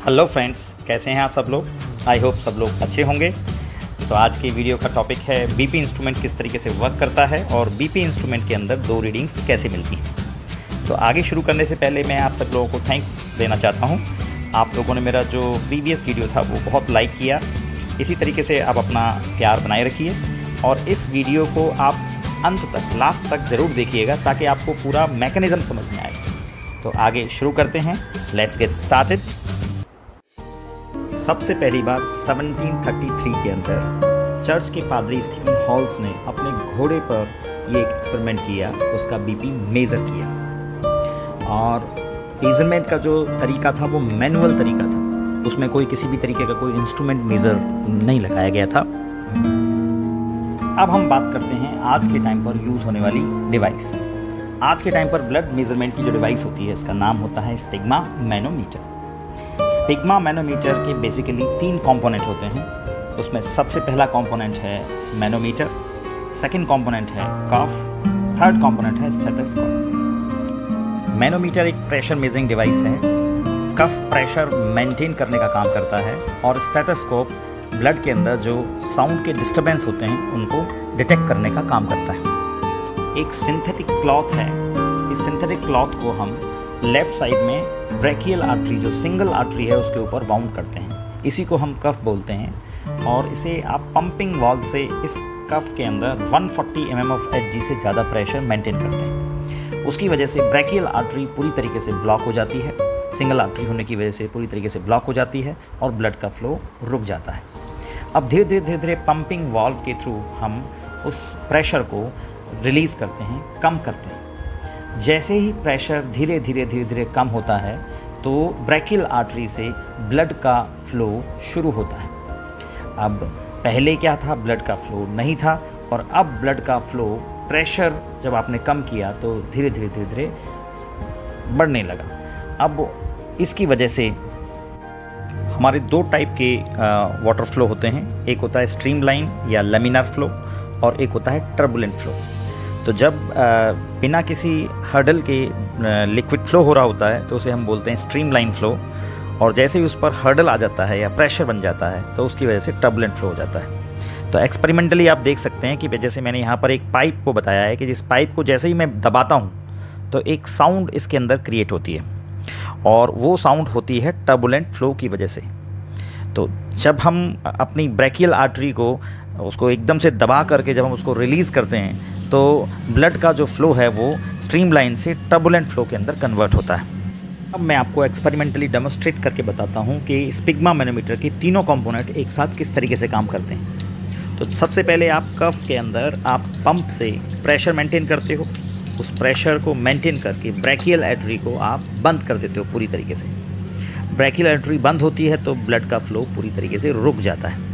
Hello friends, कैसे हैं आप सब लोग। आई होप सब लोग अच्छे होंगे। तो आज की वीडियो का टॉपिक है बीपी इंस्ट्रूमेंट किस तरीके से वर्क करता है और बीपी इंस्ट्रूमेंट के अंदर दो रीडिंग्स कैसे मिलती हैं। तो आगे शुरू करने से पहले मैं आप सब लोगों को थैंक्स देना चाहता हूं। आप लोगों ने मेरा जो प्रीवियस वीडियो था वो बहुत लाइक किया। इसी तरीके से आप अपना प्यार बनाए रखिए और इस वीडियो को आप अंत तक, लास्ट तक ज़रूर देखिएगा ताकि आपको पूरा मैकेनिज़्म समझ में आए। तो आगे शुरू करते हैं। Let's get started. सबसे पहली बार 1733 के अंदर चर्च के पादरी स्टीफन हॉल्स ने अपने घोड़े पर ये एक एक्सपेरिमेंट किया, उसका बीपी मेज़र किया। और मेज़रमेंट का जो तरीका था वो मैनुअल तरीका था, उसमें कोई किसी भी तरीके का कोई इंस्ट्रूमेंट मेज़र नहीं लगाया गया था। अब हम बात करते हैं आज के टाइम पर यूज़ होने वाली डिवाइस। आज के टाइम पर ब्लड मेज़रमेंट की जो डिवाइस होती है इसका नाम होता है स्पिग्मा मैनोमीटर। स्पिग्मा मैनोमीटर के बेसिकली 3 कंपोनेंट होते हैं। उसमें सबसे पहला कंपोनेंट है मैनोमीटर, सेकंड कंपोनेंट है कफ, थर्ड कंपोनेंट है स्टेथोस्कोप। मैनोमीटर एक प्रेशर मेजरिंग डिवाइस है। कफ प्रेशर मेंटेन करने का काम करता है और स्टेथोस्कोप ब्लड के अंदर जो साउंड के डिस्टर्बेंस होते हैं उनको डिटेक्ट करने का काम करता है। एक सिंथेटिक क्लॉथ है। इस सिंथेटिक क्लॉथ को हम लेफ्ट साइड में ब्रेकियल आर्टरी, जो सिंगल आर्टरी है, उसके ऊपर वाउंड करते हैं। इसी को हम कफ बोलते हैं और इसे आप पंपिंग वाल्व से इस कफ के अंदर 140 mm ऑफ Hg से ज़्यादा प्रेशर मेंटेन करते हैं। उसकी वजह से ब्रेकियल आर्टरी पूरी तरीके से ब्लॉक हो जाती है। सिंगल आर्टरी होने की वजह से पूरी तरीके से ब्लॉक हो जाती है और ब्लड का फ्लो रुक जाता है। अब धीरे धीरे पंपिंग वाल्व के थ्रू हम उस प्रेशर को रिलीज़ करते हैं, कम करते हैं। जैसे ही प्रेशर धीरे धीरे कम होता है तो ब्रेकियल आर्टरी से ब्लड का फ्लो शुरू होता है। अब पहले क्या था, ब्लड का फ्लो नहीं था और अब ब्लड का फ्लो, प्रेशर जब आपने कम किया तो धीरे धीरे बढ़ने लगा। अब इसकी वजह से हमारे 2 टाइप के वाटर फ्लो होते हैं। एक होता है स्ट्रीमलाइन या लेमिनार फ्लो और एक होता है टर्बुलेंट फ्लो। तो जब बिना किसी हर्डल के लिक्विड फ्लो हो रहा होता है तो उसे हम बोलते हैं स्ट्रीमलाइन फ्लो, और जैसे ही उस पर हर्डल आ जाता है या प्रेशर बन जाता है तो उसकी वजह से टर्बुलेंट फ्लो हो जाता है। तो एक्सपेरिमेंटली आप देख सकते हैं कि जैसे मैंने यहाँ पर एक पाइप को बताया है कि जिस पाइप को जैसे ही मैं दबाता हूँ तो एक साउंड इसके अंदर क्रिएट होती है और वो साउंड होती है टर्बुलेंट फ्लो की वजह से। तो जब हम अपनी ब्रेकियल आर्टरी को उसको एकदम से दबा करके जब हम उसको रिलीज़ करते हैं तो ब्लड का जो फ्लो है वो स्ट्रीमलाइन से टर्बुलेंट फ्लो के अंदर कन्वर्ट होता है। अब मैं आपको एक्सपेरिमेंटली डेमोस्ट्रेट करके बताता हूँ कि स्पिग्मा मैनोमीटर के तीनों कंपोनेंट एक साथ किस तरीके से काम करते हैं। तो सबसे पहले आप कफ के अंदर आप पंप से प्रेशर मेंटेन करते हो। उस प्रेशर को मेंटेन करके ब्रेकियल आर्टरी को आप बंद कर देते हो पूरी तरीके से। ब्रेकियल आर्टरी बंद होती है तो ब्लड का फ्लो पूरी तरीके से रुक जाता है।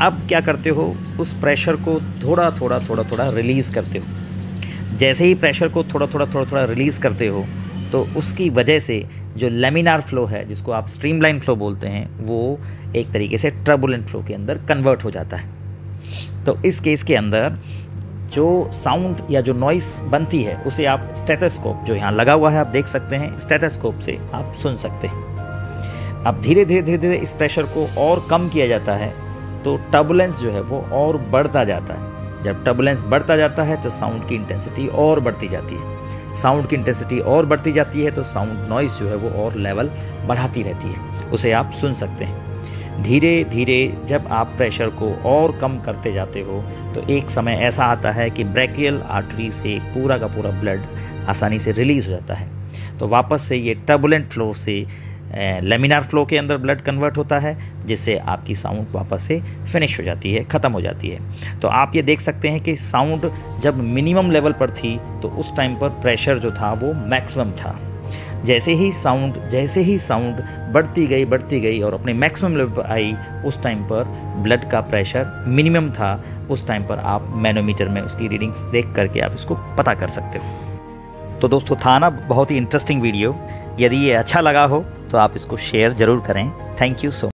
अब क्या करते हो, उस प्रेशर को थोड़ा रिलीज़ करते हो। जैसे ही प्रेशर को थोड़ा रिलीज़ करते हो तो उसकी वजह से जो लेमिनार फ्लो है, जिसको आप स्ट्रीमलाइन फ्लो बोलते हैं, वो एक तरीके से टर्बुलेंट फ्लो के अंदर कन्वर्ट हो जाता है। तो इस केस के अंदर जो साउंड या जो नॉइस बनती है उसे आप स्टेथोस्कोप, जो यहाँ लगा हुआ है आप देख सकते हैं, स्टेथोस्कोप से आप सुन सकते हैं। अब धीरे धीरे इस प्रेशर को और कम किया जाता है तो टर्बुलेंस जो है वो और बढ़ता जाता है। जब टर्बुलेंस बढ़ता जाता है तो साउंड की इंटेंसिटी और बढ़ती जाती है। साउंड की इंटेंसिटी और बढ़ती जाती है तो साउंड नॉइस जो है वो और लेवल बढ़ाती रहती है, उसे आप सुन सकते हैं। धीरे धीरे जब आप प्रेशर को और कम करते जाते हो तो एक समय ऐसा आता है कि ब्रेकियल आर्टरी से पूरा का पूरा ब्लड आसानी से रिलीज़ हो जाता है। तो वापस से ये टर्बुलेंट फ्लो से लेमिनार फ्लो के अंदर ब्लड कन्वर्ट होता है, जिससे आपकी साउंड वापस से फिनिश हो जाती है, ख़त्म हो जाती है। तो आप ये देख सकते हैं कि साउंड जब मिनिमम लेवल पर थी तो उस टाइम पर प्रेशर जो था वो मैक्सिमम था। जैसे ही साउंड बढ़ती गई और अपने मैक्सिमम लेवल पर आई, उस टाइम पर ब्लड का प्रेशर मिनिमम था। उस टाइम पर आप मैनोमीटर में उसकी रीडिंग्स देख करके आप इसको पता कर सकते हो। तो दोस्तों, था ना बहुत ही इंटरेस्टिंग वीडियो। यदि ये अच्छा लगा हो तो आप इसको शेयर ज़रूर करें। Thank you so much.